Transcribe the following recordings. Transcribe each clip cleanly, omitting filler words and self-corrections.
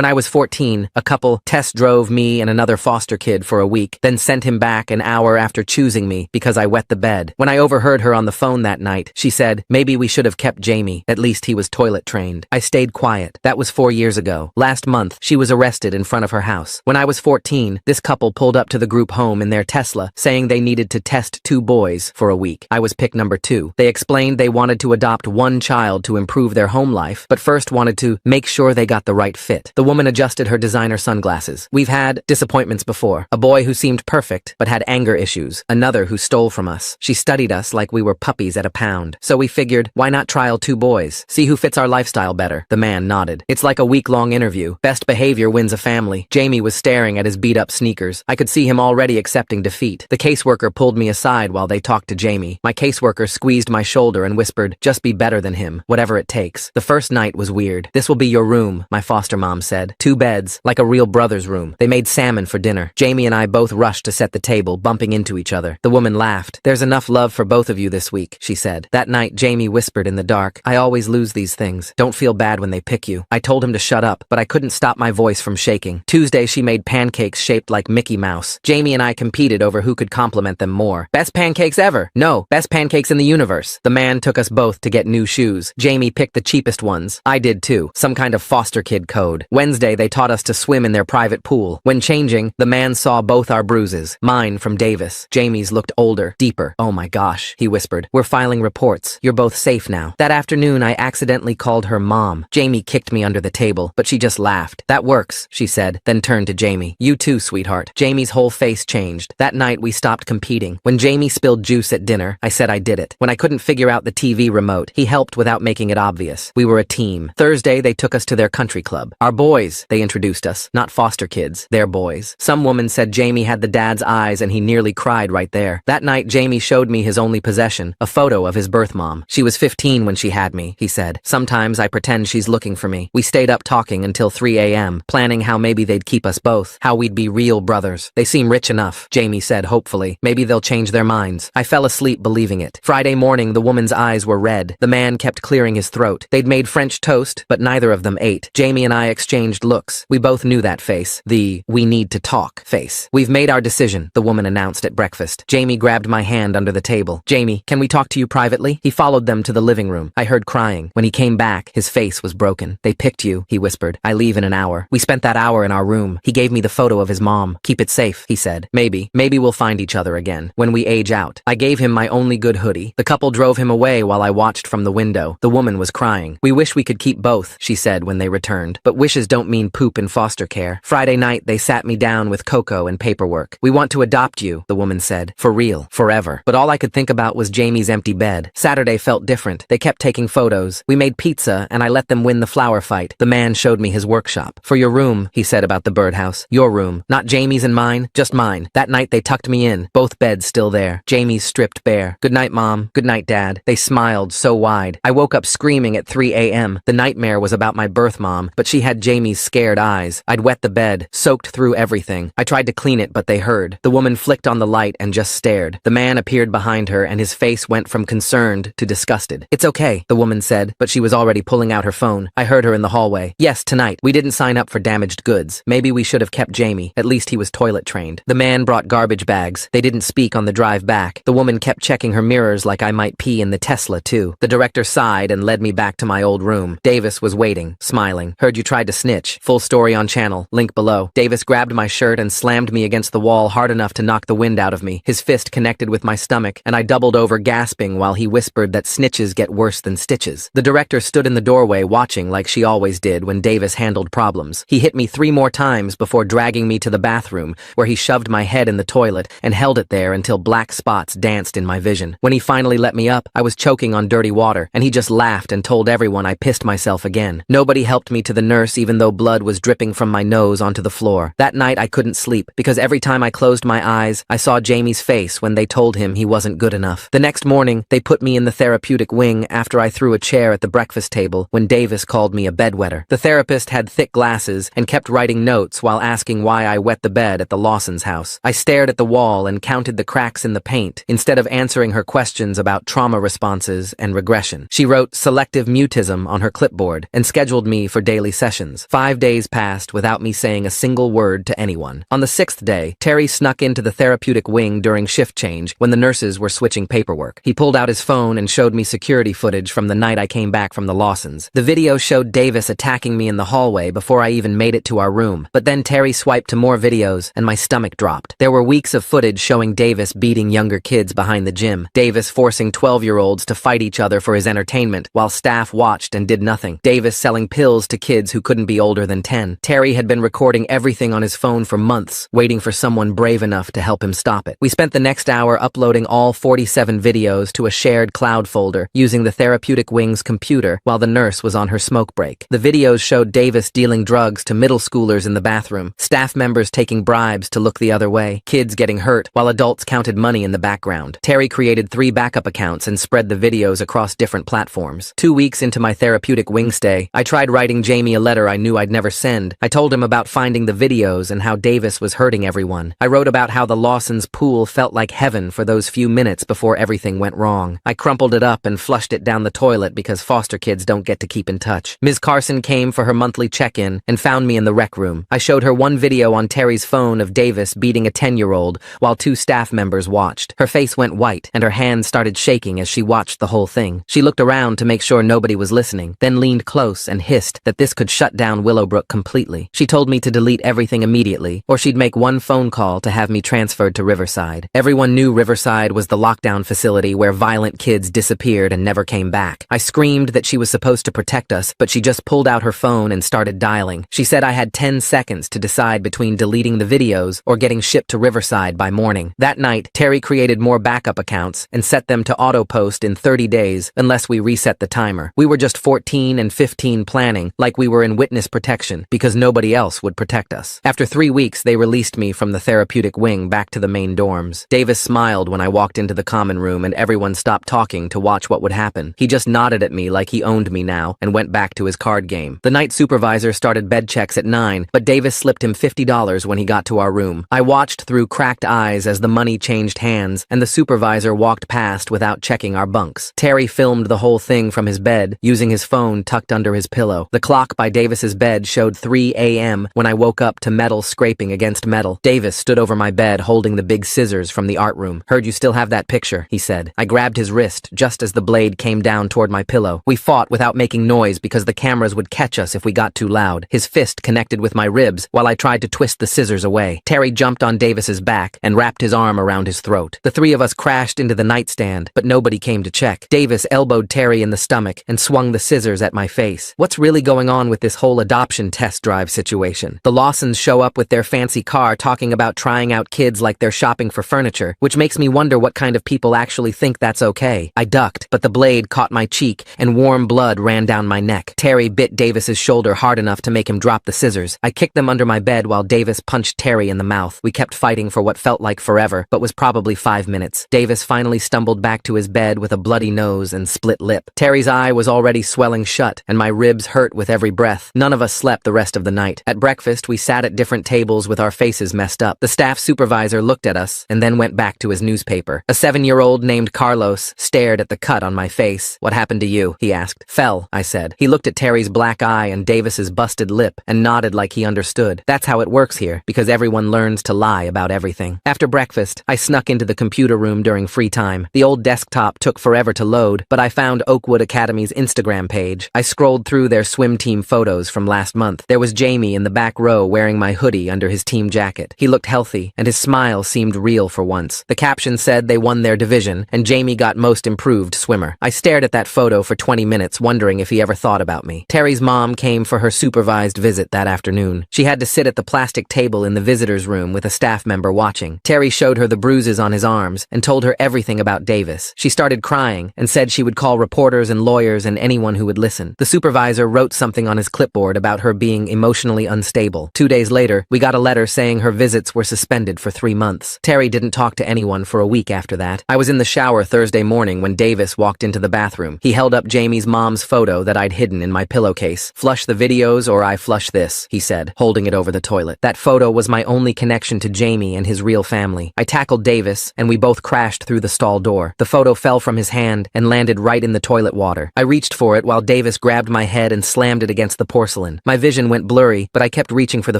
When I was 14, a couple test drove me and another foster kid for a week, then sent him back an hour after choosing me because I wet the bed. When I overheard her on the phone that night, she said, maybe we should have kept Jamie. At least he was toilet trained. I stayed quiet. That was 4 years ago. Last month, she was arrested in front of her house. When I was 14, this couple pulled up to the group home in their Tesla, saying they needed to test 2 boys for a week. I was pick number 2. They explained they wanted to adopt 1 child to improve their home life, but first wanted to make sure they got the right fit. The woman adjusted her designer sunglasses. We've had disappointments before. A boy who seemed perfect, but had anger issues. Another who stole from us. She studied us like we were puppies at a pound. So we figured, why not trial 2 boys? See who fits our lifestyle better. The man nodded. It's like a week-long interview. Best behavior wins a family. Jamie was staring at his beat-up sneakers. I could see him already accepting defeat. The caseworker pulled me aside while they talked to Jamie. My caseworker squeezed my shoulder and whispered, just be better than him, whatever it takes. The first night was weird. This will be your room, my foster mom said. 2 beds, like a real brother's room. They made salmon for dinner. Jamie and I both rushed to set the table, bumping into each other. The woman laughed. There's enough love for both of you this week, she said. That night, Jamie whispered in the dark, I always lose these things. Don't feel bad when they pick you. I told him to shut up, but I couldn't stop my voice from shaking. Tuesday, she made pancakes shaped like Mickey Mouse. Jamie and I competed over who could compliment them more. Best pancakes ever. No, best pancakes in the universe. The man took us both to get new shoes. Jamie picked the cheapest ones. I did too. Some kind of foster kid code. Wednesday, they taught us to swim in their private pool. When changing, the man saw both our bruises. Mine from Davis. Jamie's looked older, deeper. Oh my gosh, he whispered. We're filing reports. You're both safe now. That afternoon, I accidentally called her mom. Jamie kicked me under the table, but she just laughed. That works, she said, then turned to Jamie. You too, sweetheart. Jamie's whole face changed. That night, we stopped competing. When Jamie spilled juice at dinner, I said I did it. When I couldn't figure out the TV remote, he helped without making it obvious. We were a team. Thursday, they took us to their country club. Our boys, they introduced us. Not foster kids. Their boys. Some woman said Jamie had the dad's eyes and he nearly cried right there. That night, Jamie showed me his only possession, a photo of his birth mom. She was 15 when she had me, he said. Sometimes I pretend she's looking for me. We stayed up talking until 3 a.m., planning how maybe they'd keep us both, how we'd be real brothers. They seem rich enough, Jamie said hopefully. Maybe they'll change their minds. I fell asleep believing it. Friday morning, the woman's eyes were red. The man kept clearing his throat. They'd made French toast, but neither of them ate. Jamie and I exchanged looks. We both knew that face. The we need to talk face. We've made our decision, the woman announced at breakfast. Jamie grabbed my hand under the table. Jamie, can we talk to you privately? He followed them to the living room. I heard crying. When he came back, his face was broken. They picked you, he whispered. I leave in an hour. We spent that hour in our room. He gave me the photo of his mom. Keep it safe, he said. Maybe we'll find each other again when we age out. I gave him my only good hoodie. The couple drove him away while I watched from the window. The woman was crying. We wish we could keep both, she said when they returned. But wishes don't mean poop in foster care. Friday night, they sat me down with cocoa and paperwork. We want to adopt you, the woman said. For real. Forever. But all I could think about was Jamie's empty bed. Saturday felt different. They kept taking photos. We made pizza, and I let them win the flower fight. The man showed me his workshop. For your room, he said about the birdhouse. Your room. Not Jamie's and mine, just mine. That night they tucked me in. Both beds still there. Jamie's stripped bare. Good night, Mom. Good night, Dad. They smiled so wide. I woke up screaming at 3 a.m. The nightmare was about my birth mom, but she had Jamie's scared eyes. I'd wet the bed, soaked through everything. I tried to clean it, but they heard. The woman flicked on the light and just stared. The man appeared behind her, and his face went from concerned to disgusted. It's okay, the woman said, but she was already pulling out her phone. I heard her in the hallway. Yes, tonight. We didn't sign up for damaged goods. Maybe we should have kept Jamie. At least he was toilet trained. The man brought garbage bags. They didn't speak on the drive back. The woman kept checking her mirrors like I might pee in the Tesla too. The director sighed and led me back to my old room. Davis was waiting, smiling. Heard you tried to snitch. Full story on channel. Link below. Davis grabbed my shirt and slammed me against the wall hard enough to knock the wind out of me. His fist connected with my stomach, and I doubled over gasping while he whispered that snitches get worse than stitches. The director stood in the doorway watching like she always did when Davis handled problems. He hit me 3 more times before dragging me to the bathroom, where he shoved my head in the toilet and held it there until black spots danced in my vision. When he finally let me up, I was choking on dirty water, and he just laughed and told everyone I pissed myself again. Nobody helped me to the nurse even though blood was dripping from my nose onto the floor. That night I couldn't sleep because every time I closed my eyes, I saw Jamie's face when they told him he wasn't good enough. The next morning, they put me in the therapeutic wing after I threw a chair at the breakfast table when Davis called me a bedwetter. The therapist had thick glasses and kept writing notes while asking why I wet the bed at the Lawson's house. I stared at the wall and counted the cracks in the paint instead of answering her questions about trauma responses and regression. She wrote selective mutism on her clipboard and scheduled me for daily sessions. 5 days passed without me saying a single word to anyone. On the 6th day, Terry snuck into the therapeutic wing during shift change when the nurses were switching paperwork. He pulled out his phone and showed me security footage from the night I came back from the Lawsons. The video showed Davis attacking me in the hallway before I even made it to our room. But then Terry swiped to more videos and my stomach dropped. There were weeks of footage showing Davis beating younger kids behind the gym. Davis forcing 12-year-olds to fight each other for his entertainment while staff watched and did nothing. Davis selling pills to kids who couldn't be older than 10. Terry had been recording everything on his phone for months, waiting for someone brave enough to help him stop it. We spent the next hour uploading all 47 videos to a shared cloud folder using the therapeutic wing's computer while the nurse was on her smoke break. The videos showed Davis dealing drugs to middle schoolers in the bathroom, staff members taking bribes to look the other way, kids getting hurt while adults counted money in the background. Terry created 3 backup accounts and spread the videos across different platforms. 2 weeks into my therapeutic wing stay, I tried writing Jamie a letter I knew I'd never send. I told him about finding the videos and how Davis was hurting everyone. I wrote about how the Lawsons' pool felt like heaven for those few minutes before everything went wrong. I crumpled it up and flushed it down the toilet because foster kids don't get to keep in touch. Ms. Carson came for her monthly check-in and found me in the rec room. I showed her one video on Terry's phone of Davis beating a 10-year-old while 2 staff members watched. Her face went white and her hands started shaking as she watched the whole thing. She looked around to make sure nobody was listening, then leaned close and hissed that this could shut down Willowbrook completely. She told me to delete everything immediately, or she'd make one phone call to have me transferred to Riverside. Everyone knew Riverside was the lockdown facility where violent kids disappeared and never came back. I screamed that she was supposed to protect us, but she just pulled out her phone and started dialing. She said I had 10 seconds to decide between deleting the videos or getting shipped to Riverside by morning. That night, Terry created more backup accounts and set them to auto-post in 30 days unless we reset the timer. We were just 14 and 15 planning like we were in witness protection because nobody else would protect us. After 3 weeks, they released me from the therapeutic wing back to the main dorms. Davis smiled when I walked into the common room and everyone stopped talking to watch what would happen. He just nodded at me like he owned me now and went back to his card game. The night supervisor started bed checks at 9, but Davis slipped him $50 when he got to our room. I watched through cracked eyes as the money changed hands and the supervisor walked past without checking our bunks. Terry filmed the whole thing from his bed, using his phone tucked under his pillow. The clock by Davis's bed showed 3 a.m. when I woke up to metal scraping against metal. Davis stood over my bed holding the big scissors from the art room. "Heard you still have that picture," he said. I grabbed his wrist just as the blade came down toward my pillow. We fought without making noise because the cameras would catch us if we got too loud. His fist connected with my ribs while I tried to twist the scissors away. Terry jumped on Davis's back and wrapped his arm around his throat. The 3 of us crashed into the nightstand, but nobody came to check. Davis elbowed Terry in the stomach and swung the scissors at my face. What's really going on with this whole adoption test drive situation? The Lawsons show up with their fancy car talking about trying out kids like they're shopping for furniture, which makes me wonder what kind of people actually think that's okay. I ducked, but the blade caught my cheek and warm blood ran down my neck. Terry bit Davis's shoulder hard enough to make him drop the scissors. I kicked them under my bed while Davis punched Terry in the mouth. We kept fighting for what felt like forever, but was probably 5 minutes. Davis finally stumbled back to his bed with a bloody nose and split lip. Terry's eye was already swelling shut, and my ribs hurt with every breath. None of us slept the rest of the night. At breakfast, we sat at different tables with our faces messed up. The staff supervisor looked at us and then went back to his newspaper. A 7-year-old named Carlos stared at the cut on my face. "What happened to you?" he asked. "Fell," I said. He looked at Terry's black eye and Davis's busted lip and nodded like he understood. That's how it works here, because everyone learns to lie about everything. After breakfast, I snuck into the computer room during free time. The old desktop took forever to load, but I found Oakwood Academy's Instagram page. I scrolled through their swim team photos from last month. There was Jamie in the back row wearing my hoodie under his team jacket. He looked healthy, and his smile seemed real for once. The caption said they won their division, and Jamie got most improved swimmer. I stared at that photo for 20 minutes, wondering if he ever thought about me. Terry's mom came for her supervised visit that afternoon. She had to sit at the plastic table in the visitor's room with a staff member watching. Terry showed her the bruises on his arms and told her everything about Davis. She started crying and said she would call reporters and lawyers and anyone who would listen. The supervisor wrote something on his clipboard about her being emotionally unstable. 2 days later, we got a letter saying her visits were suspended for 3 months. Terry didn't talk to anyone for a week after that. I was in the shower Thursday morning when Davis walked into the bathroom. He held up Jamie's mom's photo that I'd hidden in my pillowcase. "Flush the videos or I flush this," he said, holding it over the toilet. That photo was my only connection to Jamie and his real family. I tackled Davis, and we both crashed through the stall door. The photo fell from his hand and landed right in the toilet water. I reached for it while Davis grabbed my head and slammed it against the porcelain porcelain. My vision went blurry, but I kept reaching for the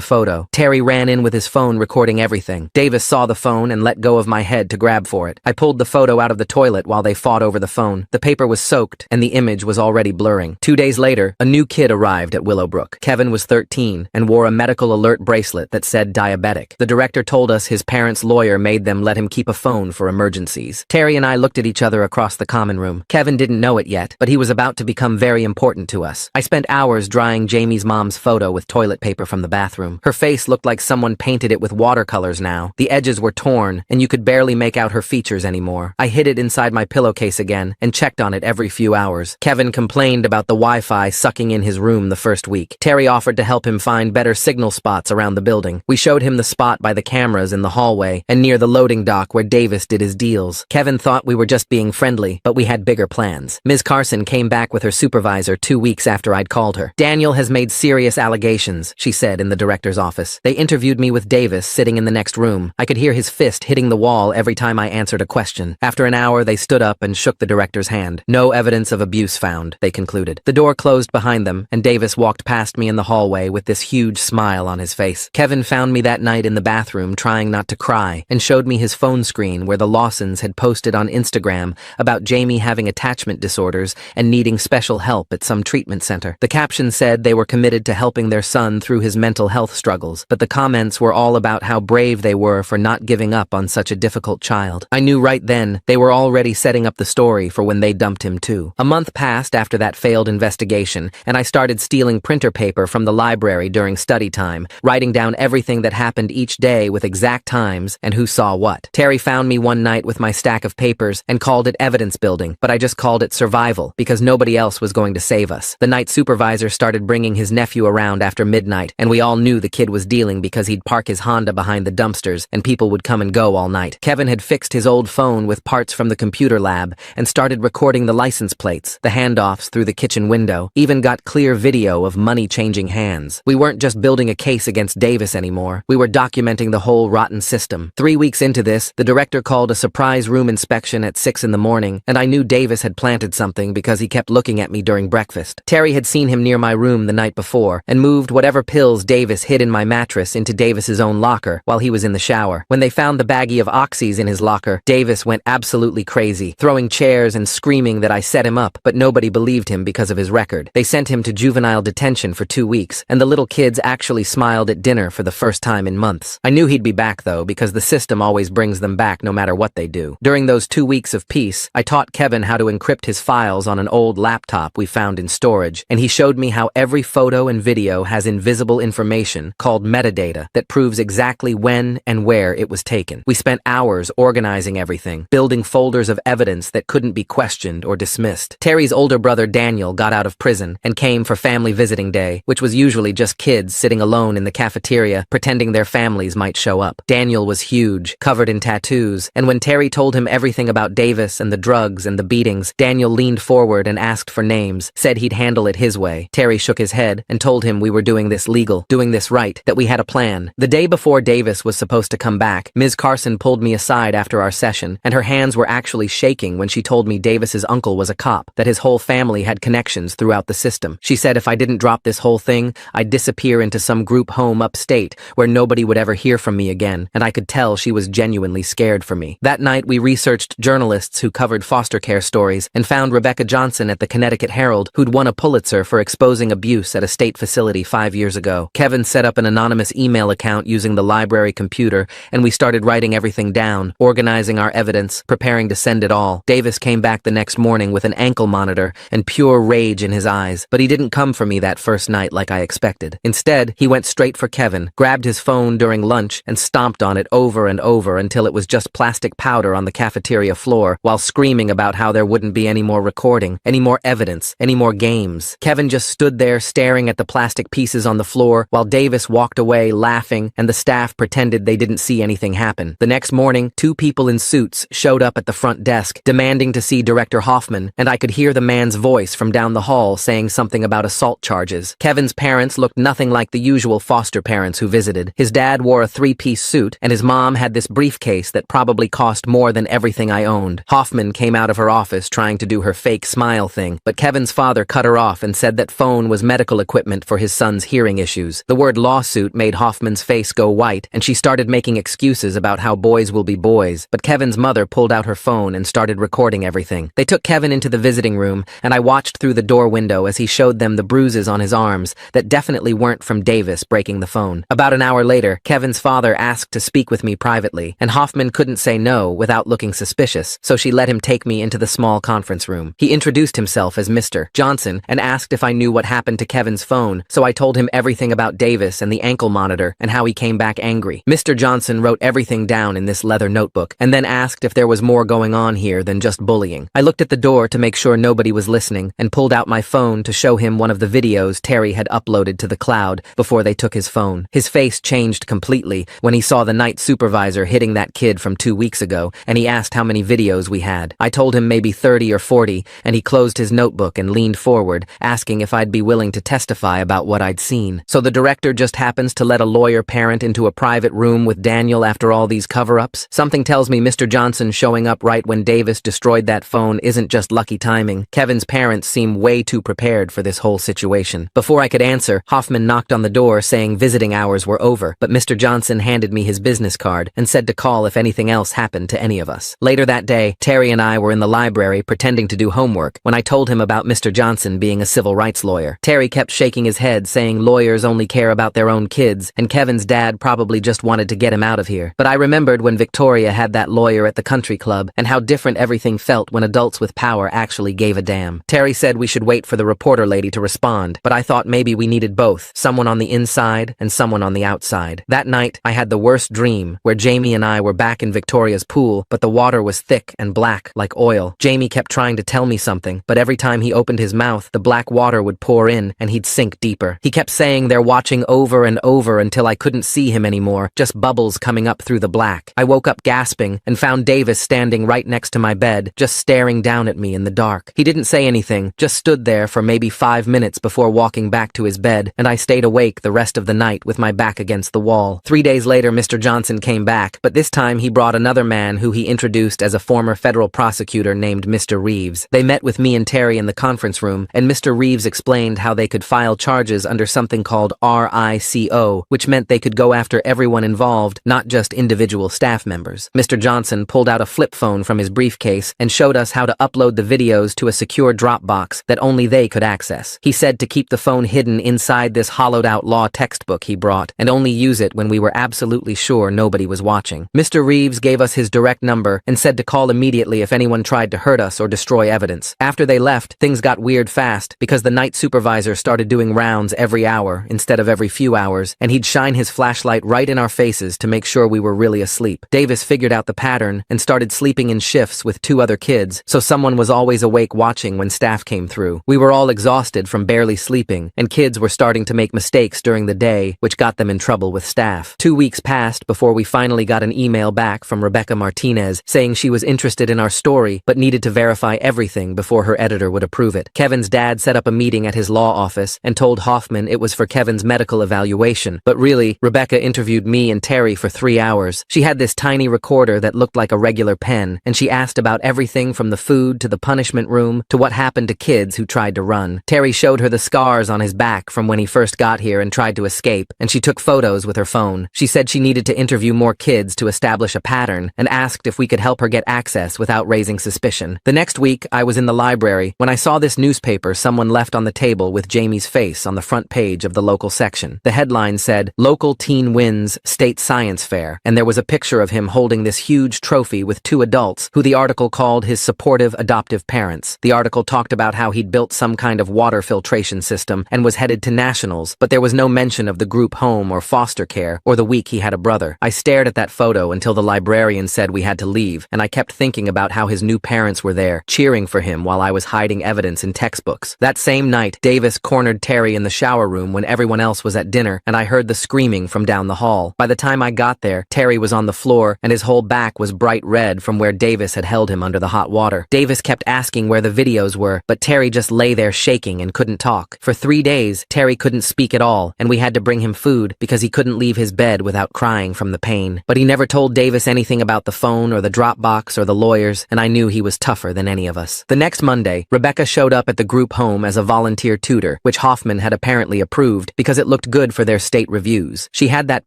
photo. Terry ran in with his phone recording everything. Davis saw the phone and let go of my head to grab for it. I pulled the photo out of the toilet while they fought over the phone. The paper was soaked, and the image was already blurring. 2 days later, a new kid arrived at Willowbrook. Kevin was 13 and wore a medical alert bracelet that said diabetic. The director told us his parents' lawyer made them let him keep a phone for emergencies. Terry and I looked at each other across the common room. Kevin didn't know it yet, but he was about to become very important to us. I spent hours drying Jamie's mom's photo with toilet paper from the bathroom. Her face looked like someone painted it with watercolors now. The edges were torn, and you could barely make out her features anymore. I hid it inside my pillowcase again and checked on it every few hours. Kevin complained about the Wi-Fi sucking in his room the first week. Terry offered to help him find better signal spots around the building. We showed him the spot by the cameras in the hallway and near the loading dock where Davis did his deals. Kevin thought we were just being friendly, but we had bigger plans. Ms. Carson came back with her supervisor 2 weeks after I'd called her. Daniel has made serious allegations, she said in the director's office. They interviewed me with Davis sitting in the next room. I could hear his fist hitting the wall every time I answered a question. After an hour, they stood up and shook the director's hand. No evidence of abuse found, they concluded. The door closed behind them, and Davis walked past me in the hallway with this huge smile on his face. Kevin found me that night in the bathroom trying not to cry and showed me his phone screen where the Lawsons had posted on Instagram about Jamie having attachment disorders and needing special help at some treatment center. The caption said they were committed to helping their son through his mental health struggles, but the comments were all about how brave they were for not giving up on such a difficult child. I knew right then they were already setting up the story for when they dumped him too. A month passed after that failed investigation, and I started stealing printer paper from the library during study time, writing down everything that happened each day with exact times and who saw what. Terry found me one night with my stack of papers and called it evidence building, but I just called it survival because nobody else was going to save us. The night supervisor started bringing his nephew around after midnight, and we all knew the kid was dealing because he'd park his Honda behind the dumpsters and people would come and go all night. Kevin had fixed his old phone with parts from the computer lab and started recording the license plates, the handoffs through the kitchen window, even got clear video of money changing hands. We weren't just building a case against Davis anymore. We were documenting the whole rotten system. 3 weeks into this, the director called a surprise room inspection at 6 in the morning, and I knew Davis had planted something because he kept looking at me during breakfast. Terry had seen him near my room the night before and moved whatever pills Davis hid in my mattress into Davis's own locker while he was in the shower. When they found the baggie of oxys in his locker, Davis went absolutely crazy, throwing chairs and screaming that I set him up, but nobody believed him because of his record. They sent him to juvenile detention for 2 weeks, and the little kids actually smiled at dinner for the first time in months. I knew he'd be back though, because the system always brings them back no matter what they do. During those 2 weeks of peace, I taught Kevin how to encrypt his files on an old laptop we found in storage, and he showed me how every photo and video has invisible information called metadata that proves exactly when and where it was taken. We spent hours organizing everything, building folders of evidence that couldn't be questioned or dismissed. Terry's older brother Daniel got out of prison and came for family visiting day, which was usually just kids sitting alone in the cafeteria pretending their families might show up. Daniel was huge, covered in tattoos, and when Terry told him everything about Davis and the drugs and the beatings, Daniel leaned forward and asked for names, said he'd handle it his way. Terry shook his head and told him we were doing this legal, doing this right, that we had a plan. The day before Davis was supposed to come back, Ms. Carson pulled me aside after our session, and her hands were actually shaking when she told me Davis's uncle was a cop, that his whole family had connections throughout the system. She said if I didn't drop this whole thing, I'd disappear into some group home upstate where nobody would ever hear from me again, and I could tell she was genuinely scared for me. That night, we researched journalists who covered foster care stories and found Rebecca Johnson at the Connecticut Herald, who'd won a Pulitzer for exposing abuse at a state facility 5 years ago. Kevin set up an anonymous email account using the library computer, and we started writing everything down, organizing our evidence, preparing to send it all. Davis came back the next morning with an ankle monitor and pure rage in his eyes, but he didn't come for me that first night like I expected. Instead, he went straight for Kevin, grabbed his phone during lunch, and stomped on it over and over until it was just plastic powder on the cafeteria floor, while screaming about how there wouldn't be any more recording, any more evidence, any more games. Kevin just stood there staring at the plastic pieces on the floor while Davis walked away laughing and the staff pretended they didn't see anything happen. The next morning, 2 people in suits showed up at the front desk, demanding to see Director Hoffman, and I could hear the man's voice from down the hall saying something about assault charges. Kevin's parents looked nothing like the usual foster parents who visited. His dad wore a 3-piece suit, and his mom had this briefcase that probably cost more than everything I owned. Hoffman came out of her office trying to do her fake smile thing, but Kevin's father cut her off and said that phone was medical equipment for his son's hearing issues. The word lawsuit made Hoffman's face go white, and she started making excuses about how boys will be boys, but Kevin's mother pulled out her phone and started recording everything. They took Kevin into the visiting room, and I watched through the door window as he showed them the bruises on his arms that definitely weren't from Davis breaking the phone. About an hour later, Kevin's father asked to speak with me privately, and Hoffman couldn't say no without looking suspicious, so she let him take me into the small conference room. He introduced himself as Mr. Johnson and asked if I knew what happened to Kevin's phone, so I told him everything about Davis and the ankle monitor and how he came back angry. Mr. Johnson wrote everything down in this leather notebook and then asked if there was more going on here than just bullying. I looked at the door to make sure nobody was listening and pulled out my phone to show him one of the videos Terry had uploaded to the cloud before they took his phone. His face changed completely when he saw the night supervisor hitting that kid from 2 weeks ago, and he asked how many videos we had. I told him maybe 30 or 40, and he closed his notebook and leaned forward, asking if I'd be willing to testify about what I'd seen. So the director just happens to let a lawyer parent into a private room with Daniel after all these cover-ups? Something tells me Mr. Johnson showing up right when Davis destroyed that phone isn't just lucky timing. Kevin's parents seem way too prepared for this whole situation. Before I could answer, Hoffman knocked on the door saying visiting hours were over, but Mr. Johnson handed me his business card and said to call if anything else happened to any of us. Later that day, Terry and I were in the library pretending to do homework when I told him about Mr. Johnson being a civil rights lawyer. Terry kept shaking his head saying lawyers only care about their own kids and Kevin's dad probably just wanted to get him out of here. But I remembered when Victoria had that lawyer at the country club and how different everything felt when adults with power actually gave a damn. Terry said we should wait for the reporter lady to respond, but I thought maybe we needed both, someone on the inside and someone on the outside. That night, I had the worst dream where Jamie and I were back in Victoria's pool, but the water was thick and black like oil. Jamie kept trying to tell me something, but every time he opened his mouth, the black water would pour in and he'd sink deeper. He kept saying they're watching over and over until I couldn't see him anymore, just bubbles coming up through the black. I woke up gasping and found Davis standing right next to my bed, just staring down at me in the dark. He didn't say anything, just stood there for maybe 5 minutes before walking back to his bed, and I stayed awake the rest of the night with my back against the wall. 3 days later, Mr. Johnson came back, but this time he brought another man who he introduced as a former federal prosecutor named Mr. Reeves. They met with me and Terry in the conference room, and Mr. Reeves explained how they could file charges under something called RICO, which meant they could go after everyone involved, not just individual staff members. Mr. Johnson pulled out a flip phone from his briefcase and showed us how to upload the videos to a secure Dropbox that only they could access. He said to keep the phone hidden inside this hollowed-out law textbook he brought, and only use it when we were absolutely sure nobody was watching. Mr. Reeves gave us his direct number and said to call immediately if anyone tried to hurt us or destroy evidence. After they left, things got weird fast because the night supervisor started doing rounds every hour instead of every few hours, and he'd shine his flashlight right in our faces to make sure we were really asleep. Davis figured out the pattern and started sleeping in shifts with 2 other kids, so someone was always awake watching when staff came through. We were all exhausted from barely sleeping, and kids were starting to make mistakes during the day, which got them in trouble with staff. 2 weeks passed before we finally got an email back from Rebecca Martinez saying she was interested in our story but needed to verify everything before her editor would approve it. Kevin's dad set up a meeting at his law office and told Hoffman it was for Kevin's medical evaluation, but really, Rebecca interviewed me and Terry for 3 hours. She had this tiny recorder that looked like a regular pen, and she asked about everything from the food to the punishment room to what happened to kids who tried to run. Terry showed her the scars on his back from when he first got here and tried to escape, and she took photos with her phone. She said she needed to interview more kids to establish a pattern and asked if we could help her get access without raising suspicion. The next week, I was in the library when I saw this newspaper someone left on the table with Jamie's face on the front page of the local section. The headline said, "Local Teen Wins State Science Fair," and there was a picture of him holding this huge trophy with 2 adults who the article called his supportive adoptive parents. The article talked about how he'd built some kind of water filtration system and was headed to nationals, but there was no mention of the group home or foster care or the week he had a brother. I stared at that photo until the librarian said we had to leave, and I kept thinking about how his new parents were there, cheering for him while I was hiding evidence in textbooks. That same night, Davis cornered Terry in the shower room when everyone else was at dinner, and I heard the screaming from down the hall. By the time I got there, Terry was on the floor, and his whole back was bright red from where Davis had held him under the hot water. Davis kept asking where the videos were, but Terry just lay there shaking and couldn't talk. For 3 days, Terry couldn't speak at all, and we had to bring him food because he couldn't leave his bed without crying from the pain. But he never told Davis anything about the phone or the Dropbox or the lawyers, and I knew he was tougher than any of us. The next Monday, Rebecca showed up at the group home as a volunteer tutor, picture, which Hoffman had apparently approved because it looked good for their state reviews. She had that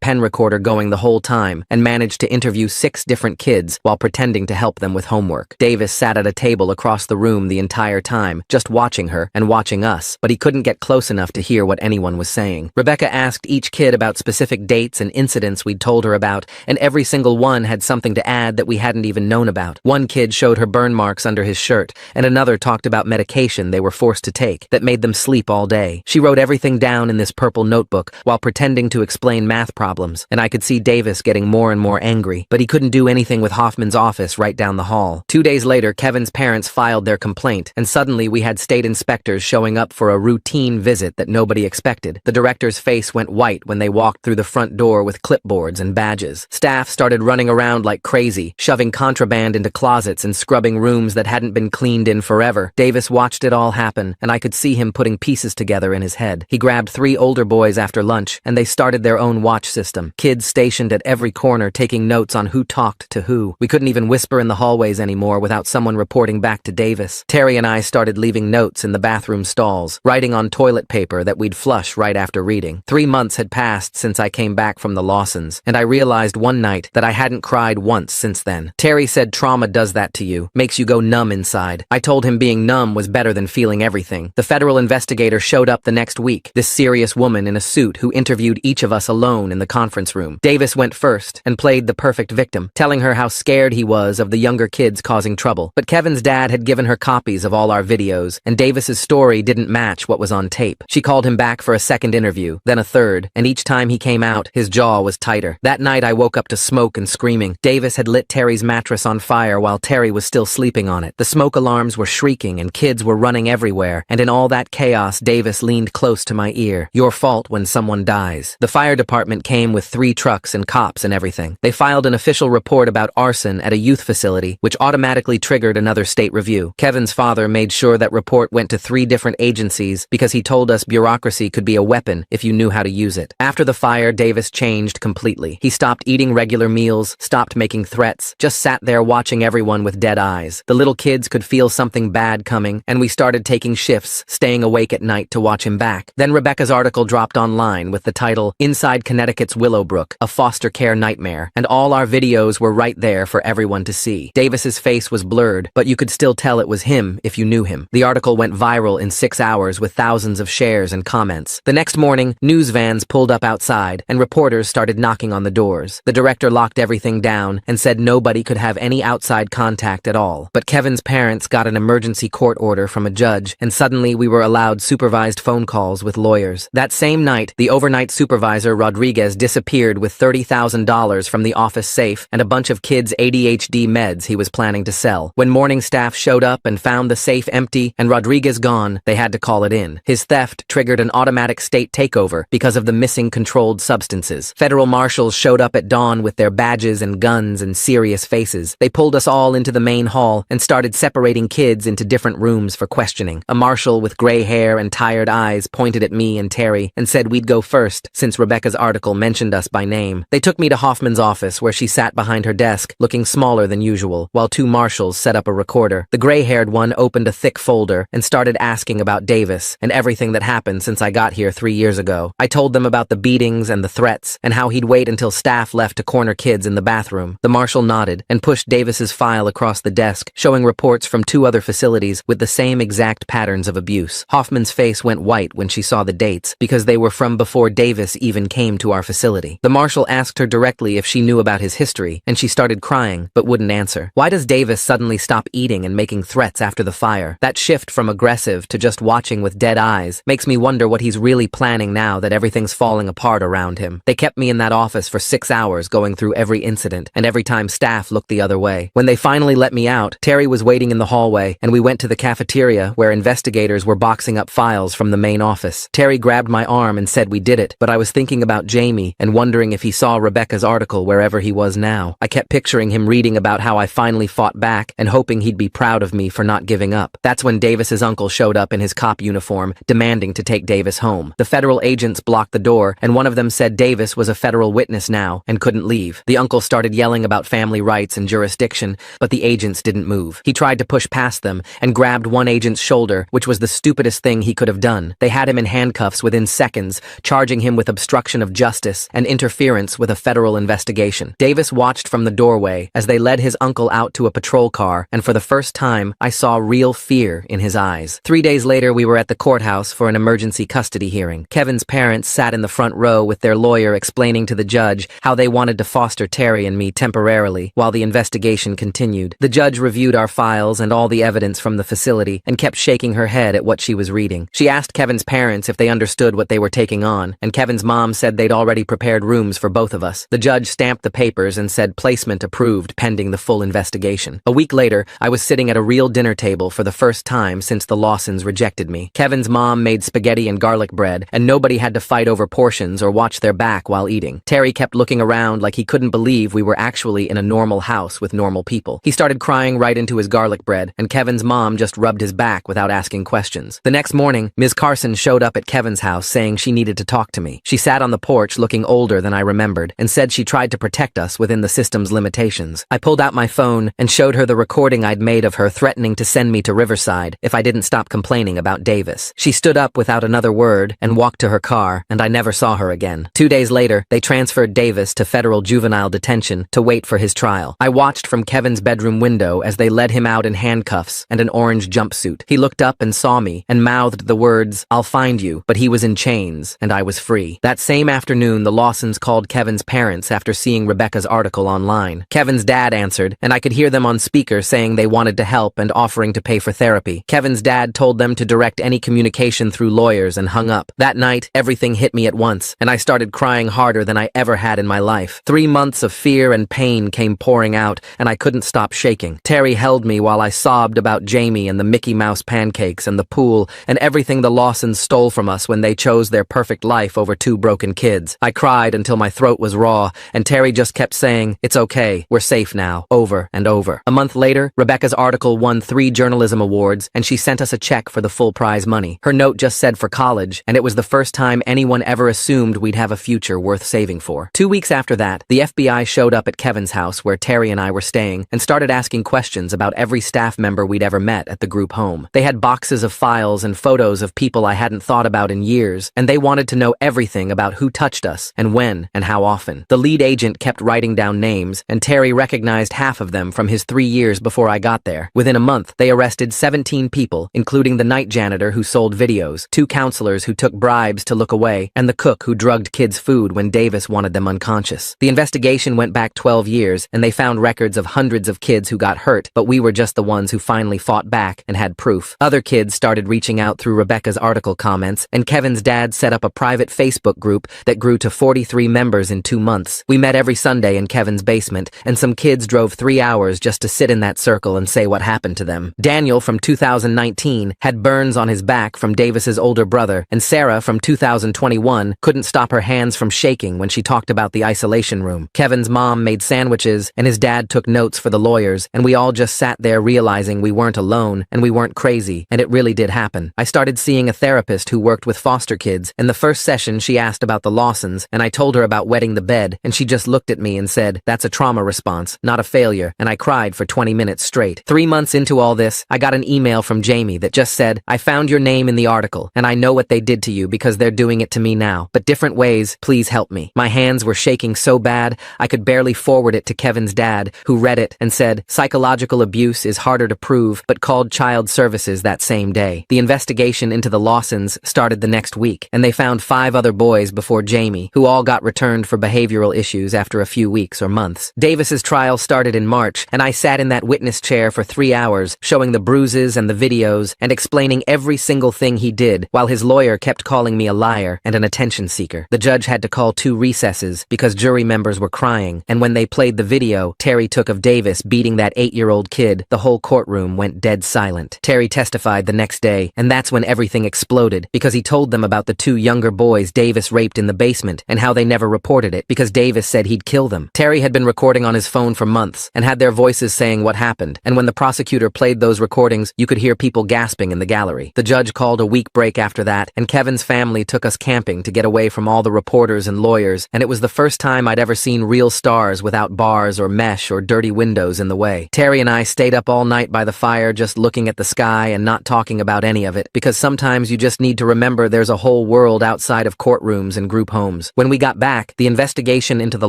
pen recorder going the whole time and managed to interview 6 different kids while pretending to help them with homework. Davis sat at a table across the room the entire time, just watching her and watching us, but he couldn't get close enough to hear what anyone was saying. Rebecca asked each kid about specific dates and incidents we'd told her about, and every single one had something to add that we hadn't even known about. One kid showed her burn marks under his shirt, and another talked about medication they were forced to take that made them sleep all day. She wrote everything down in this purple notebook while pretending to explain math problems, and I could see Davis getting more and more angry, but he couldn't do anything with Hoffman's office right down the hall. 2 days later, Kevin's parents filed their complaint, and suddenly we had state inspectors showing up for a routine visit that nobody expected. The director's face went white when they walked through the front door with clipboards and badges. Staff started running around like crazy, shoving contraband into closets and scrubbing rooms that hadn't been cleaned in forever. Davis watched it all happen, and I could see him putting pieces together in his head. He grabbed 3 older boys after lunch, and they started their own watch system. Kids stationed at every corner taking notes on who talked to who. We couldn't even whisper in the hallways anymore without someone reporting back to Davis. Terry and I started leaving notes in the bathroom stalls, writing on toilet paper that we'd flush right after reading. 3 months had passed since I came back from the Lawsons, and I realized one night that I hadn't cried once since then. Terry said trauma does that to you, makes you go numb inside. I told him being numb was better than feeling everything. The federal investigator showed up the next week, this serious woman in a suit who interviewed each of us alone in the conference room. Davis went first and played the perfect victim, telling her how scared he was of the younger kids causing trouble. But Kevin's dad had given her copies of all our videos, and Davis's story didn't match what was on tape. She called him back for a second interview, then a third, and each time he came out, his jaw was tighter. That night I woke up to smoke and screaming. Davis had lit Terry's mattress on fire while Terry was still sleeping on it. The smoke alarms were shrieking and kids were running everywhere, and in all that chaos, Davis leaned close to my ear. Your fault when someone dies. The fire department came with 3 trucks and cops and everything. They filed an official report about arson at a youth facility, which automatically triggered another state review. Kevin's father made sure that report went to 3 different agencies because he told us bureaucracy could be a weapon if you knew how to use it. After the fire, Davis changed completely. He stopped eating regular meals, stopped making threats, just sat there watching everyone with dead eyes. The little kids could feel something bad coming, and we started taking shifts, staying awake at night to watch him back. Then Rebecca's article dropped online with the title, Inside Connecticut's Willowbrook, a Foster Care Nightmare, and all our videos were right there for everyone to see. Davis's face was blurred, but you could still tell it was him if you knew him. The article went viral in 6 hours with thousands of shares and comments. The next morning, news vans pulled up outside, and reporters started knocking on the doors. The director locked everything down and said nobody could have any outside contact at all. But Kevin's parents got an emergency court order from a judge, and suddenly we were allowed supervised phone calls with lawyers. That same night, the overnight supervisor Rodriguez disappeared with $30,000 from the office safe and a bunch of kids' ADHD meds he was planning to sell. When morning staff showed up and found the safe empty and Rodriguez gone, they had to call it in. His theft triggered an automatic state takeover because of the missing controlled substances. Federal marshals showed up at dawn with their badges and guns and serious faces. They pulled us all into the main hall and started separating kids into different rooms for questioning. A marshal with gray hair and tired eyes pointed at me and Terry and said we'd go first since Rebecca's article mentioned us by name. They took me to Hoffman's office where she sat behind her desk, looking smaller than usual, while 2 marshals set up a recorder. The gray-haired one opened a thick folder and started asking about Davis and everything that happened since I got here 3 years ago. I told them about the beatings and the threats and how he'd wait until staff left to corner kids in the bathroom. The marshal nodded and pushed Davis's file across the desk, showing reports from 2 other facilities with the same exact patterns of abuse. Hoffman's face went white when she saw the dates because they were from before Davis even came to our facility. The marshal asked her directly if she knew about his history, and she started crying but wouldn't answer. Why does Davis suddenly stop eating and making threats after the fire? That shift from aggressive to just watching with dead eyes makes me wonder what he's really planning now that everything's falling apart around him. They kept me in that office for 6 hours going through every incident, and every time staff looked the other way. When they finally let me out, Terry was waiting in the hallway, and we went to the cafeteria where investigators were boxing up files from the main office. Terry grabbed my arm and said we did it, but I was thinking about Jamie and wondering if he saw Rebecca's article wherever he was now. I kept picturing him reading about how I finally fought back and hoping he'd be proud of me for not giving up. That's when Davis's uncle showed up in his cop uniform, demanding to take Davis home. The federal agents blocked the door, and one of them said Davis was a federal witness now and couldn't leave. The uncle started yelling about family rights and jurisdiction, but the agents didn't move. He tried to push past them and grabbed one agent's shoulder, which was the stupidest thing he could have done. They had him in handcuffs within seconds, charging him with obstruction of justice and interference with a federal investigation. Davis watched from the doorway as they led his uncle out to a patrol car, and for the first time, I saw real fear in his eyes. 3 days later, we were at the courthouse for an emergency custody hearing. Kevin's parents sat in the front row with their lawyer explaining to the judge how they wanted to foster Terry and me temporarily while the investigation continued. The judge reviewed our files and all the evidence from the facility and kept shaking her head at what she was reading. She asked Kevin's parents if they understood what they were taking on, and Kevin's mom said they'd already prepared rooms for both of us. The judge stamped the papers and said placement approved pending the full investigation. A week later, I was sitting at a real dinner table for the first time since the Lawsons rejected me. Kevin's mom made spaghetti and garlic bread, and nobody had to fight over portions or watch their back while eating. Terry kept looking around like he couldn't believe we were actually in a normal house with normal people. He started crying right into his garlic bread, and Kevin's mom just rubbed his back without asking questions. The next morning, Ms. Carson showed up at Kevin's house saying she needed to talk to me. She sat on the porch looking older than I remembered and said she tried to protect us within the system's limitations. I pulled out my phone and showed her the recording I'd made of her threatening to send me to Riverside if I didn't stop complaining about Davis. She stood up without another word and walked to her car, and I never saw her again. 2 days later, they transferred Davis to federal juvenile detention to wait for his trial. I watched from Kevin's bedroom window as they led him out in handcuffs and an orange jumpsuit. He looked up and saw me and mouthed the words, "I'll find you," but he was in chains and I was free. That same afternoon, the Lawsons called Kevin's parents after seeing Rebecca's article online. Kevin's dad answered, and I could hear them on speaker saying they wanted to help and offering to pay for therapy. Kevin's dad told them to direct any communication through lawyers and hung up. That night, everything hit me at once, and I started crying harder than I ever had in my life. 3 months of fear and pain came pouring out, and I couldn't stop shaking. Terry held me while I sobbed about Jamie and the Mickey Mouse pancakes and the pool and everything the Lawsons stole from us when they chose their perfect life over 2 broken kids. I cried until my throat was raw, and Terry just kept saying, "It's okay, we're safe now," over and over. A month later, Rebecca's article won 3 journalism awards, and she sent us a check for the full prize money. Her note just said for college, and it was the first time anyone ever assumed we'd have a future worth saving for. 2 weeks after that, the FBI showed up at Kevin's house where Terry and I were staying and started asking questions about every staff member we'd ever met at the group home. They had boxes of files and photos of people I hadn't thought about in years, and they wanted to know everything about who touched us and when and how often. The lead agent kept writing down names, and Terry recognized half of them from his 3 years before I got there. Within a month, they arrested 17 people, including the night janitor who sold videos, 2 counselors who took bribes to look away, and the cook who drugged kids' food when Davis wanted them unconscious. The investigation went back 12 years, and they found records of hundreds of kids who got hurt, but we were just the ones who finally fought back and had proof. Other kids started reaching out through Rebecca's article comments, and Kevin's dad set up a private Facebook group that grew to 43 members in 2 months. We met every Sunday in Kevin's basement, and some kids drove 3 hours just to sit in that circle and say what happened to them. Daniel from 2019 had burns on his back from Davis's older brother, and Sarah from 2021 couldn't stop her hands from shaking when she talked about the isolation room. Kevin's mom made sandwiches, and his dad took notes for the lawyers, and we all just sat there realizing we weren't alone, and we weren't crazy, and it really did happen. I started seeing a therapist who worked with foster kids. In the first session, she asked about the Lawsons, and I told her about wetting the bed, and she just looked at me and said, "That's a trauma response, not a failure," and I cried for 20 minutes straight. 3 months into all this, I got an email from Jamie that just said, "I found your name in the article, and I know what they did to you because they're doing it to me now, but different ways, please help me." My hands were shaking so bad, I could barely forward it to Kevin's dad, who read it and said, "Psychological abuse is harder to prove," but called child services that same day. The investigation into the Lawsons started the next week, and they found 5 other boys before Jamie, who all got returned for behavioral issues after a few weeks or months. Davis's trial started in March, and I sat in that witness chair for 3 hours, showing the bruises and the videos and explaining every single thing he did, while his lawyer kept calling me a liar and an attention seeker. The judge had to call 2 recesses because jury members were crying, and when they played the video Terry took of Davis beating that 8-year-old kid, the whole courtroom went dead silent. Terry testified the next day, and that's when everything exploded, because he told them about the 2 younger boys Davis raped in the basement and how they never reported it because Davis said he'd kill them. Terry had been recording on his phone for months and had their voices saying what happened, and when the prosecutor played those recordings, you could hear people gasping in the gallery. The judge called a week break after that, and Kevin's family took us camping to get away from all the reporters and lawyers, and it was the first time I'd ever seen real stars without bars or mesh or dirty windows in the way. Terry and I stayed up all night by the fire just looking at the sky and not talking about any of it because because sometimes you just need to remember there's a whole world outside of courtrooms and group homes. When we got back, the investigation into the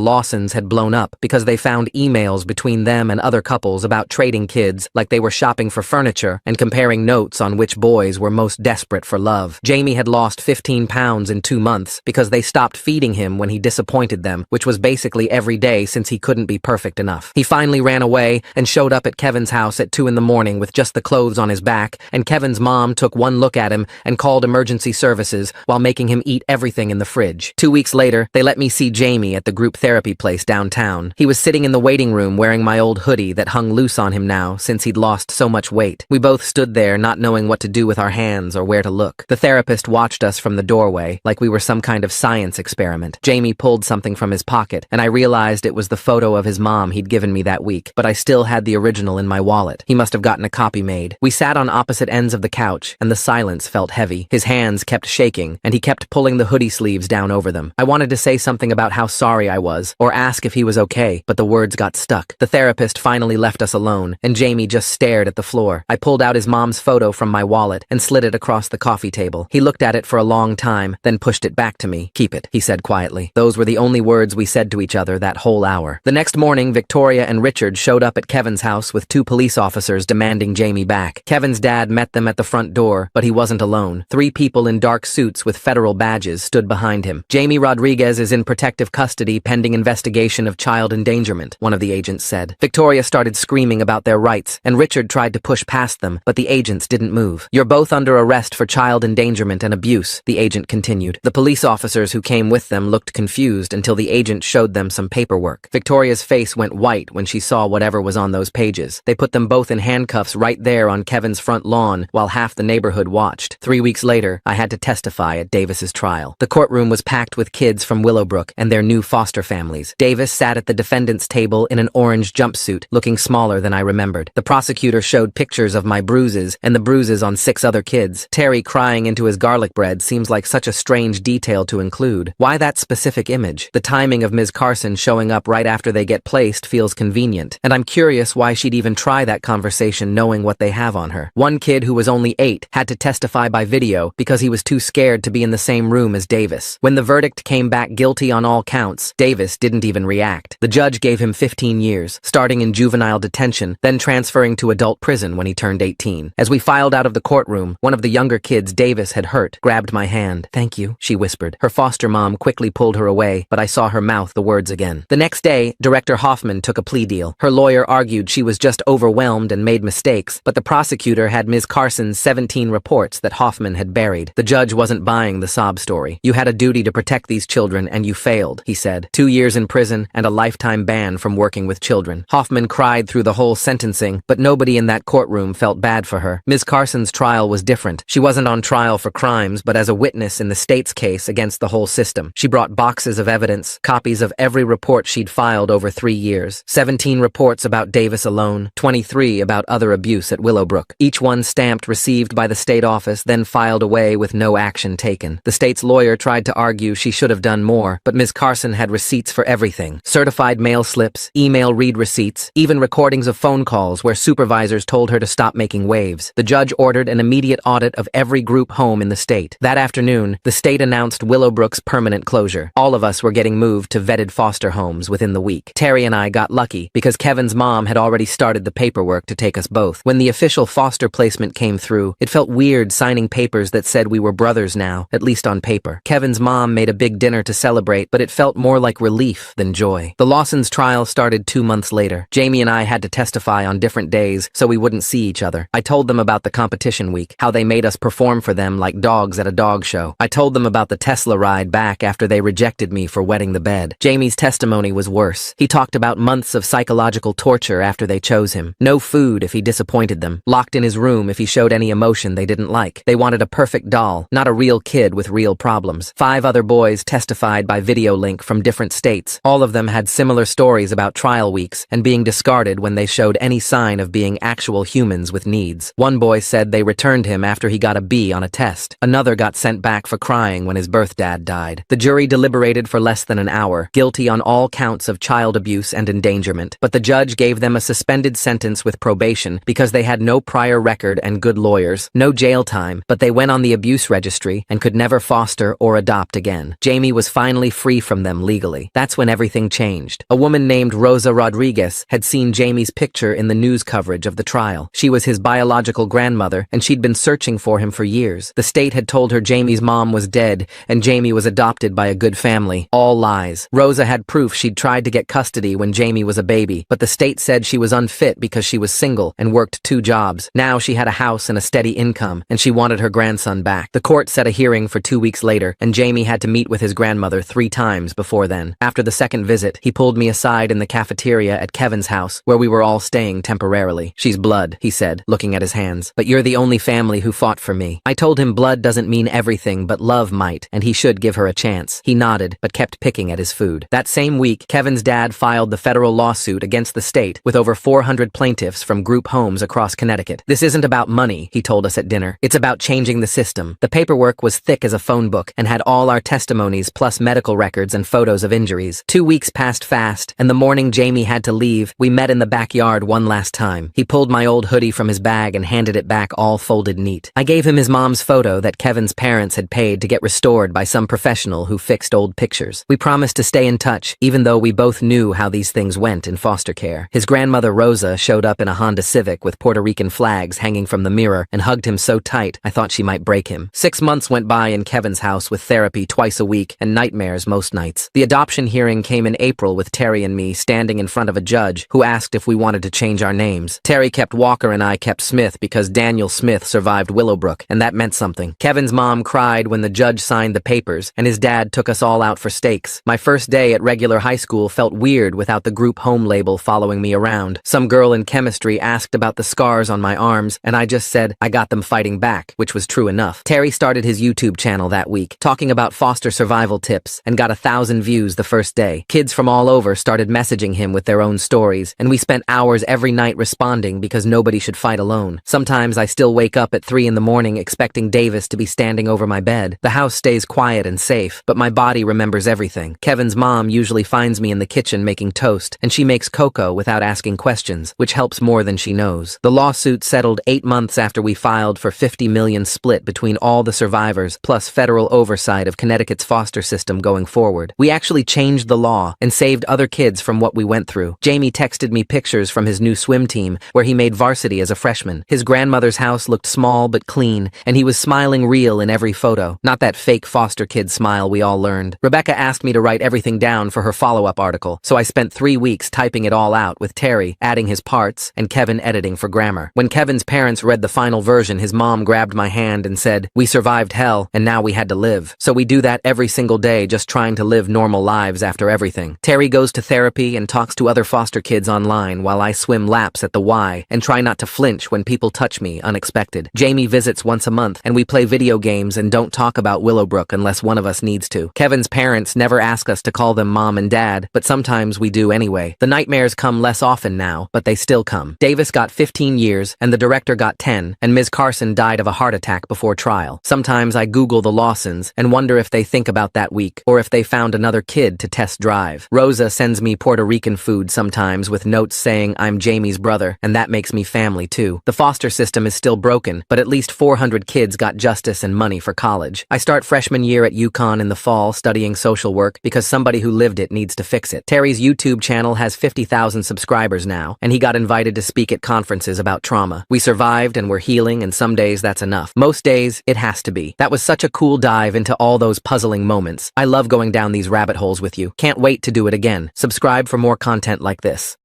Lawsons had blown up because they found emails between them and other couples about trading kids like they were shopping for furniture and comparing notes on which boys were most desperate for love. Jamie had lost 15 pounds in 2 months because they stopped feeding him when he disappointed them, which was basically every day since he couldn't be perfect enough. He finally ran away and showed up at Kevin's house at 2 in the morning with just the clothes on his back, and Kevin's mom took one look at him and called emergency services while making him eat everything in the fridge. 2 weeks later, they let me see Jamie at the group therapy place downtown. He was sitting in the waiting room wearing my old hoodie that hung loose on him now since he'd lost so much weight. We both stood there not knowing what to do with our hands or where to look. The therapist watched us from the doorway like we were some kind of science experiment. Jamie pulled something from his pocket, and I realized it was the photo of his mom he'd given me that week, but I still had the original in my wallet. He must have gotten a copy made. We sat on opposite ends of the couch, and the silence felt heavy. His hands kept shaking, and he kept pulling the hoodie sleeves down over them. I wanted to say something about how sorry I was, or ask if he was okay, but the words got stuck. The therapist finally left us alone, and Jamie just stared at the floor. I pulled out his mom's photo from my wallet and slid it across the coffee table. He looked at it for a long time, then pushed it back to me. "Keep it," he said quietly. Those were the only words we said to each other that whole hour. The next morning, Victoria and Richard showed up at Kevin's house with 2 police officers demanding Jamie back. Kevin's dad met them at the front door, but he wasn't alone. 3 people in dark suits with federal badges stood behind him. "Jamie Rodriguez is in protective custody pending investigation of child endangerment," one of the agents said. Victoria started screaming about their rights, and Richard tried to push past them, but the agents didn't move. "You're both under arrest for child endangerment and abuse," the agent continued. The police officers who came with them looked confused until the agent showed them some paperwork. Victoria's face went white when she saw whatever was on those pages. They put them both in handcuffs right there on Kevin's front lawn while half the neighborhood watched. 3 weeks later, I had to testify at Davis's trial. The courtroom was packed with kids from Willowbrook and their new foster families. Davis sat at the defendant's table in an orange jumpsuit, looking smaller than I remembered. The prosecutor showed pictures of my bruises and the bruises on 6 other kids. Terry crying into his garlic bread seems like such a strange detail to include. Why that specific image? The timing of Ms. Carson showing up right after they get placed feels convenient, and I'm curious why she'd even try that conversation knowing what they have on her. One kid who was only 8 had to testify by video because he was too scared to be in the same room as Davis. When the verdict came back guilty on all counts, Davis didn't even react. The judge gave him 15 years, starting in juvenile detention, then transferring to adult prison when he turned 18. As we filed out of the courtroom, one of the younger kids Davis had hurt grabbed my hand. "Thank you," she whispered. Her foster mom quickly pulled her away, but I saw her mouth the words again. The next day, Director Hoffman took a plea deal. Her lawyer argued she was just overwhelmed and made mistakes, but the prosecutor had Ms. Carson's 17 reports that Hoffman had buried. The judge wasn't buying the sob story. "You had a duty to protect these children and you failed," he said. 2 years in prison and a lifetime ban from working with children. Hoffman cried through the whole sentencing, but nobody in that courtroom felt bad for her. Ms. Carson's trial was different. She wasn't on trial for crimes, but as a witness in the state's case against the whole system. She brought boxes of evidence, copies of every report she'd filed over 3 years. 17 reports about Davis alone, 23 about other abuse at Willowbrook. Each one stamped received by the state office, then filed away with no action taken. The state's lawyer tried to argue she should have done more, but Ms. Carson had receipts for everything. Certified mail slips, email read receipts, even recordings of phone calls where supervisors told her to stop making waves. The judge ordered an immediate audit of every group home in the state. That afternoon, the state announced Willowbrook's permanent closure. All of us were getting moved to vetted foster homes within the week. Terry and I got lucky because Kevin's mom had already started the paperwork to take us both. When the official foster placement came through, it felt weird signing papers that said we were brothers now, at least on paper. Kevin's mom made a big dinner to celebrate, but it felt more like relief than joy. The Lawsons' trial started 2 months later. Jamie and I had to testify on different days so we wouldn't see each other. I told them about the competition week, how they made us perform for them like dogs at a dog show. I told them about the Tesla ride back after they rejected me for wetting the bed. Jamie's testimony was worse. He talked about months of psychological torture after they chose him. No food if he disappointed them. Locked in his room if he showed any emotion they didn't like. They wanted a perfect doll, not a real kid with real problems. 5 other boys testified by video link from different states. All of them had similar stories about trial weeks and being discarded when they showed any sign of being actual humans with needs. One boy said they returned him after he got a B on a test. Another got sent back for crying when his birth dad died. The jury deliberated for less than an hour, guilty on all counts of child abuse and endangerment, but the judge gave them a suspended sentence with probation because they had no prior record and good lawyers. No jail time, but they went on the abuse registry and could never foster or adopt again. Jamie was finally free from them legally. That's when everything changed. A woman named Rosa Rodriguez had seen Jamie's picture in the news coverage of the trial. She was his biological grandmother, and she'd been searching for him for years. The state had told her Jamie's mom was dead, and Jamie was adopted by a good family. All lies. Rosa had proof she'd tried to get custody when Jamie was a baby, but the state said she was unfit because she was single and worked 2 jobs. Now she had a house and a steady income, and she wanted her grandson back. The court set a hearing for 2 weeks later, and Jamie had to meet with his grandmother 3 times before then. After the second visit, he pulled me aside in the cafeteria at Kevin's house, where we were all staying temporarily. "She's blood," he said, looking at his hands, "but you're the only family who fought for me." I told him blood doesn't mean everything, but love might, and he should give her a chance. He nodded, but kept picking at his food. That same week, Kevin's dad filed the federal lawsuit against the state with over 400 plaintiffs from group homes across Connecticut. "This isn't about money," he told us at dinner. "It's about changing the system." The paperwork was thick as a phone book and had all our testimonies plus medical records and photos of injuries. 2 weeks passed fast, and the morning Jamie had to leave, we met in the backyard one last time. He pulled my old hoodie from his bag and handed it back all folded neat. I gave him his mom's photo that Kevin's parents had paid to get restored by some professional who fixed old pictures. We promised to stay in touch, even though we both knew how these things went in foster care. His grandmother Rosa showed up in a Honda Civic with Puerto Rican flags hanging from the mirror and hugged him so tight I thought she might break him. 6 months went by in Kevin's house with therapy twice a week and nightmares most nights. The adoption hearing came in April with Terry and me standing in front of a judge who asked if we wanted to change our names. Terry kept Walker and I kept Smith because Daniel Smith survived Willowbrook, and that meant something. Kevin's mom cried when the judge signed the papers, and his dad took us all out for steaks. My first day at regular high school felt weird without the group home label following me around. Some girl in chemistry asked about the scars on my arms, and I just said I got them fighting back, which was true enough. Terry started his YouTube channel that week, talking about foster survival tips, and got 1,000 views the first day. Kids from all over started messaging him with their own stories, and we spent hours every night responding because nobody should fight alone. Sometimes I still wake up at 3 in the morning expecting Davis to be standing over my bed. The house stays quiet and safe, but my body remembers everything. Kevin's mom usually finds me in the kitchen making toast, and she makes cocoa without asking questions, which helps more than she knows. The lawsuit settled 8 months after we filed for $50 million split between all the survivors, plus federal oversight of Connecticut's foster system going forward. We actually changed the law and saved other kids from what we went through. Jamie texted me pictures from his new swim team, where he made varsity as a freshman. His grandmother's house looked small but clean, and he was smiling real in every photo, not that fake foster kid smile we all learned. Rebecca asked me to write everything down for her follow-up article, so I spent 3 weeks typing it all out with Terry adding his parts and Kevin editing for grammar. When Kevin's parents read the final version, his mom grabbed my hand and said, "We survived hell, and now we had to live." So we do that every single day, just trying to live normal lives after everything. Terry goes to therapy and talks to other foster kids online while I swim laps at the Y and try not to flinch when people touch me unexpected. Jamie visits once a month, and we play video games and don't talk about Willowbrook unless one of us needs to. Kevin's parents never ask us to call them mom and dad, but sometimes we do anyway. The nightmares come less often now, but they still come. Davis got 15 years, and the director got 10, and Ms. Carson died of a heart attack before trial. Sometimes I Google the Lawsons and wonder if they think about that week, or if they found another kid to test drive. Rosa sends me Puerto Rican food sometimes with notes saying I'm Jamie's brother, and that makes me family too. The foster system is still broken, but at least 400 kids got justice and money for college. I start freshman year at UConn in the fall studying social work because somebody who lived it needs to fix it. Terry's YouTube channel has 50,000 subscribers now, and he got invited to speak at conferences about trauma. We survived and we're healing, and some days that's enough. Most days, it has to be. That was such a cool dive into all those puzzling moments. I love going down these rabbit holes with you. Can't wait to do it again. Subscribe for more content like this.